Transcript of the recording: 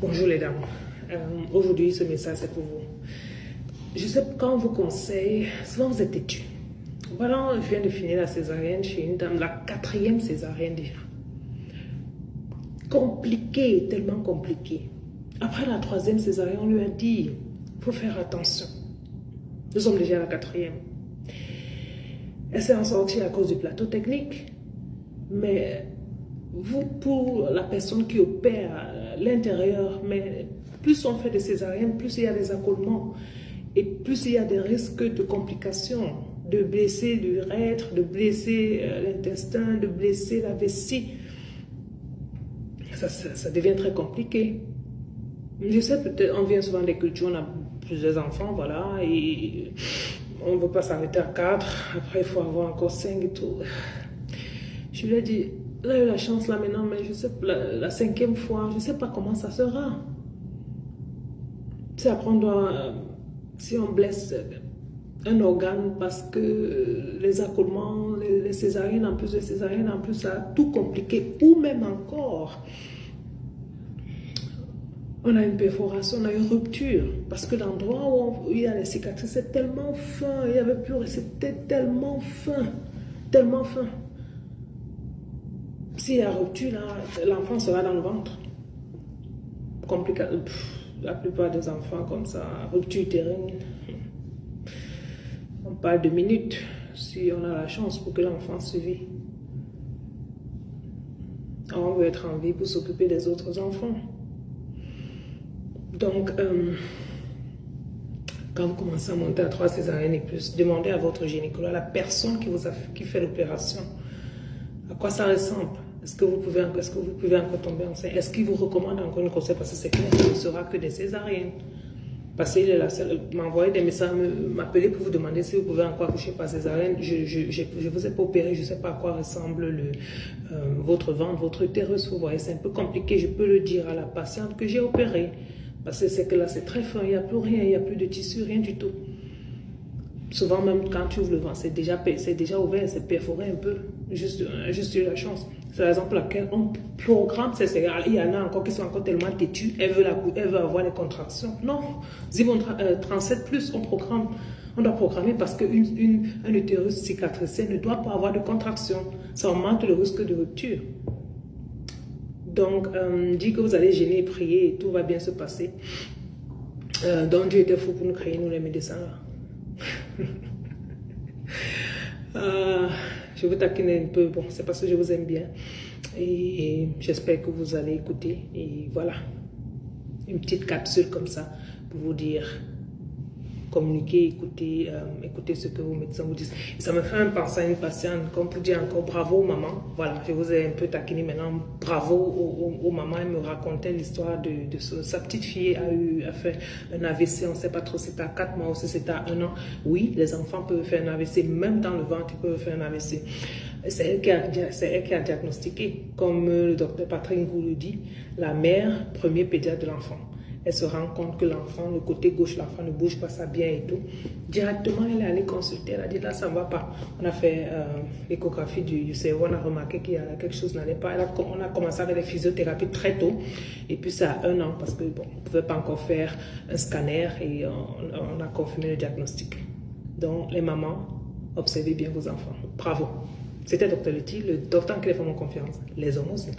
Bonjour les dames. Aujourd'hui, ce message c'est pour vous. Je sais que quand on vous conseille, souvent vous êtes têtu. Voilà, je viens de finir la césarienne chez une dame, la 4e césarienne déjà. Compliqué, tellement compliqué. Après la 3e césarienne, on lui a dit, il faut faire attention. Nous sommes déjà à la 4e. Elle s'est en sortie à cause du plateau technique. Mais vous, pour la personne qui opère à l'intérieur, mais plus on fait de césariennes, plus il y a des accoulements et plus il y a des risques de complications, de blesser l'urètre, de blesser l'intestin, de blesser la vessie. Ça devient très compliqué. Je sais, peut-être, on vient souvent des cultures, on a plusieurs enfants, voilà, et on ne veut pas s'arrêter à 4, après il faut avoir encore 5 et tout. Je lui ai dit, là, eu la chance là maintenant, mais je sais, la 5e fois, je ne sais pas comment ça sera. Si après si on blesse un organe parce que les accoulements, les césariennes, en plus de césariennes, en plus ça a tout compliqué, ou même encore, on a une perforation, on a une rupture, parce que l'endroit où il y a les cicatrices, c'est tellement fin, il n'y avait plus, c'était tellement fin, tellement fin. S'il y a rupture, l'enfant sera dans le ventre. Compliqué. La plupart des enfants comme ça, rupture utérine, on parle de minutes si on a la chance pour que l'enfant survive. On veut être en vie pour s'occuper des autres enfants. Donc, quand vous commencez à monter à 3 césariennes et plus, demandez à votre gynécologue, à la personne qui fait l'opération, à quoi ça ressemble. Est-ce que vous pouvez encore tomber enceinte? Est-ce qu'il vous recommande encore une grossesse? Parce que c'est clair qu'il ne sera que des césariennes. Parce qu'il m'a envoyé des messages, m'appeler pour vous demander si vous pouvez encore accoucher par césarienne. Je vous ai pas opéré, je ne sais pas à quoi ressemble votre ventre, votre utérus. Vous voyez, c'est un peu compliqué. Je peux le dire à la patiente que j'ai opéré. Parce que c'est que là, c'est très fin, il n'y a plus rien, il n'y a plus de tissu, rien du tout. Souvent, même quand tu ouvres le ventre, c'est déjà ouvert, c'est perforé un peu. Juste eu la chance. C'est la raison pour laquelle on programme ces césariennes. Il y en a encore qui sont encore tellement têtus, elle veut avoir les contractions. Non, Zimon 37+, on doit programmer parce qu'un utérus cicatricé ne doit pas avoir de contractions. Ça augmente le risque de rupture. Donc, dit que vous allez gêner et prier et tout va bien se passer. Donc, Dieu était fou pour nous créer, nous les médecins là. Je vous taquine un peu, bon, c'est parce que je vous aime bien. Et j'espère que vous allez écouter. Et voilà, une petite capsule comme ça pour vous dire, communiquer, écouter ce que vos médecins vous disent. Et ça me fait un penser à une patiente, comme pour dire encore bravo maman. Voilà, je vous ai un peu taquiné maintenant. Bravo aux mamans. Elle me racontait l'histoire de sa petite fille a fait un AVC. On ne sait pas trop si c'était à 4 mois ou si c'était à 1 an. Oui, les enfants peuvent faire un AVC, même dans le ventre, ils peuvent faire un AVC. C'est elle qui a diagnostiqué. Comme le docteur Patrick Ngou le dit, la mère, premier pédiatre de l'enfant. Elle se rend compte que l'enfant, le côté gauche, l'enfant ne bouge pas ça bien et tout. Directement, elle est allée consulter. Elle a dit là, ça ne va pas. On a fait l'échographie du cerveau. On a remarqué qu'il y a quelque chose n'allait pas. On a commencé avec les physiothérapies très tôt. Et puis, ça a 1 an parce que bon, on ne pouvait pas encore faire un scanner et on a confirmé le diagnostic. Donc, les mamans, observez bien vos enfants. Bravo. C'était Dr Letty, le docteur en qui les femmes ont confiance. Les hommes aussi.